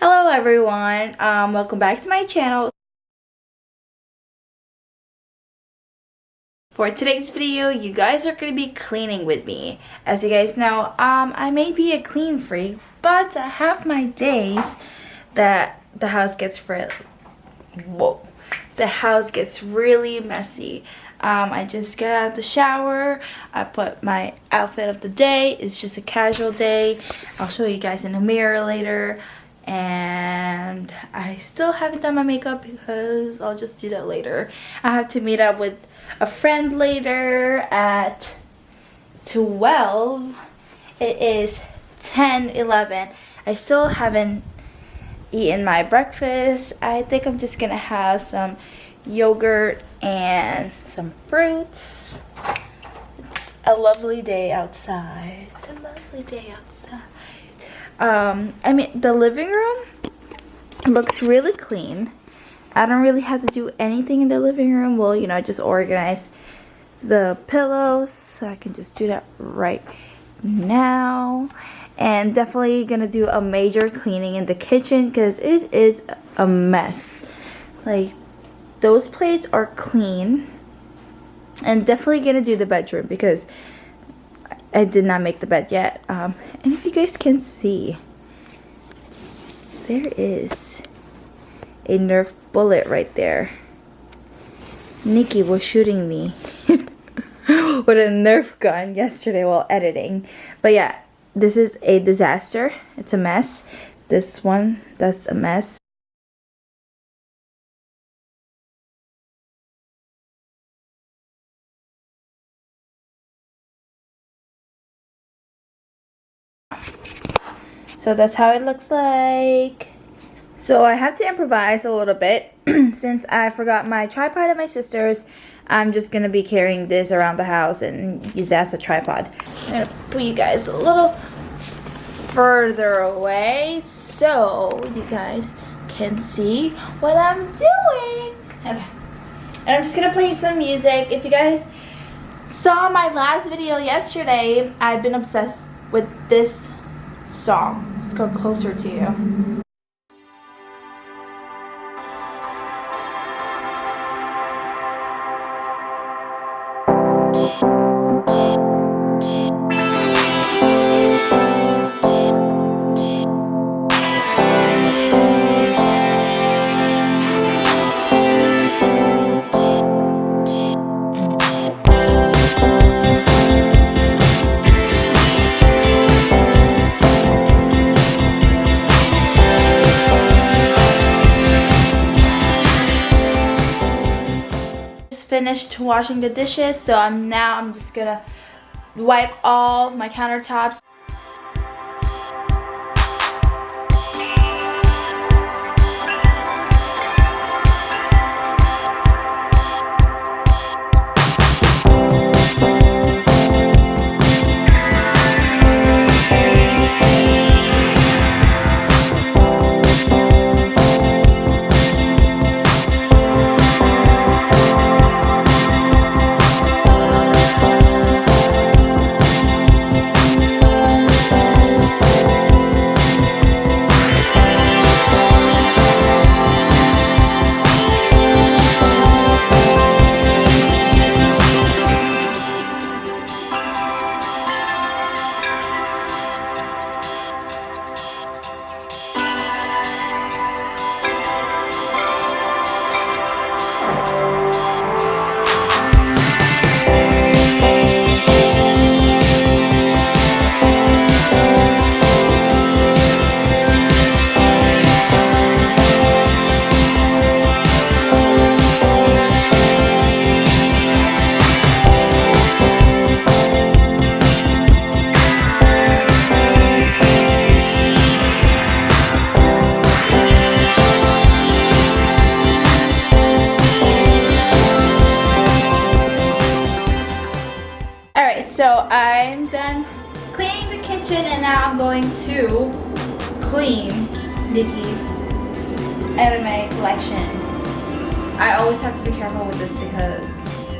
Hello everyone, welcome back to my channel. For today's video, you guys are going to be cleaning with me. As you guys know, I may be a clean freak, but I have my days that the house gets really messy. I just got out of the shower. I put my outfit of the day. It's just a casual day. I'll show you guys in the mirror later. And I still haven't done my makeup because I'll just do that later. I have to meet up with a friend later at 12. It is 10:11. I still haven't eaten my breakfast. I think I'm just gonna have some yogurt and some fruits. It's a lovely day outside. It's a lovely day outside. I mean, the living room looks really clean. I don't really have to do anything in the living room. Well, you know, I just organize the pillows, so I can just do that right now. And definitely gonna do a major cleaning in the kitchen because it is a mess. Like, those plates are clean. And definitely gonna do the bedroom because I did not make the bed yet. And if you guys can see, there is a Nerf bullet right there. Nikki was shooting me with a Nerf gun yesterday while editing. But yeah, this is a disaster. It's a mess. This one, that's a mess. So that's how it looks like. So I have to improvise a little bit since I forgot my tripod at my sister's. I'm just gonna be carrying this around the house and use that as a tripod. I'm gonna put you guys a little further away so you guys can see what I'm doing. Okay. And I'm just gonna play some music. If you guys saw my last video yesterday, I've been obsessed with this song. Let's go closer to you. Finished washing the dishes, so I'm just gonna wipe all my countertops. So I'm done cleaning the kitchen and now I'm going to clean Nikki's anime collection. I always have to be careful with this because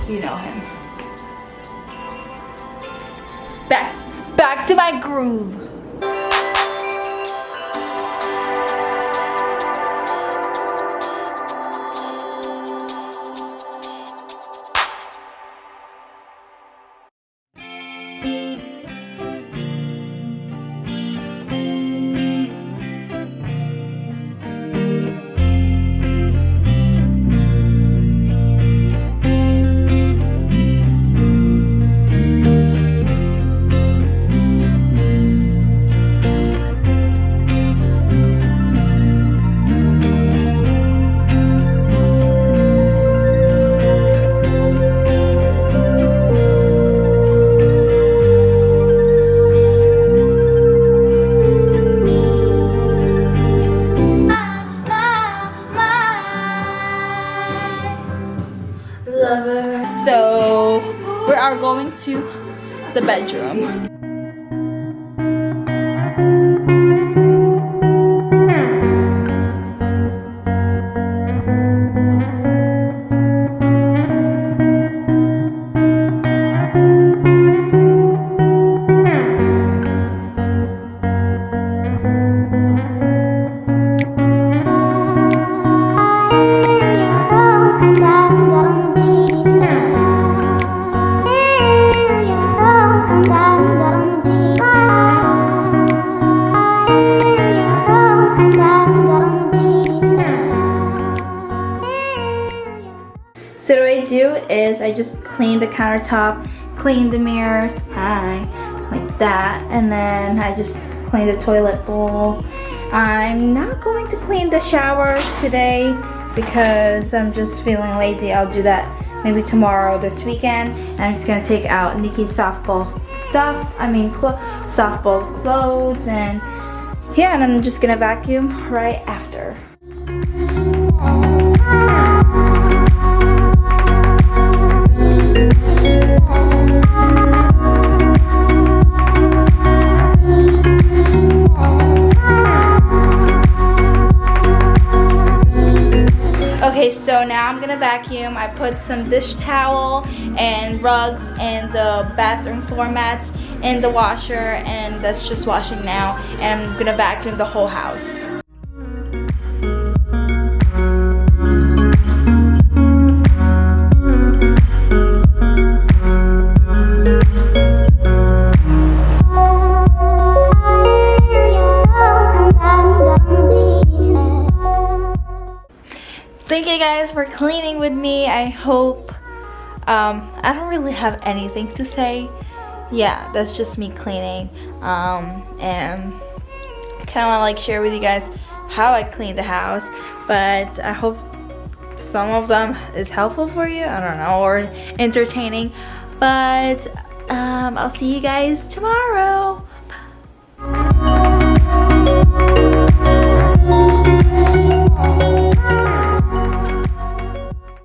you know him. Back to my groove. to the bedroom. So what I do is I just clean the countertop, clean the mirrors, like that, and then I just clean the toilet bowl. I'm not going to clean the showers today because I'm just feeling lazy. I'll do that maybe tomorrow, this weekend. And I'm just gonna take out Nikki's softball stuff, softball clothes, and yeah, and I'm just gonna vacuum right after. Okay, so now I'm gonna vacuum. I put some dish towel and rugs and the bathroom floor mats in the washer, and that's just washing now. And I'm gonna vacuum the whole house. Thank you guys for cleaning with me. I hope, I don't really have anything to say. Yeah, that's just me cleaning. And I kind of want to like share with you guys how I clean the house, but I hope some of them is helpful for you. I don't know, or entertaining. But I'll see you guys tomorrow. Bye.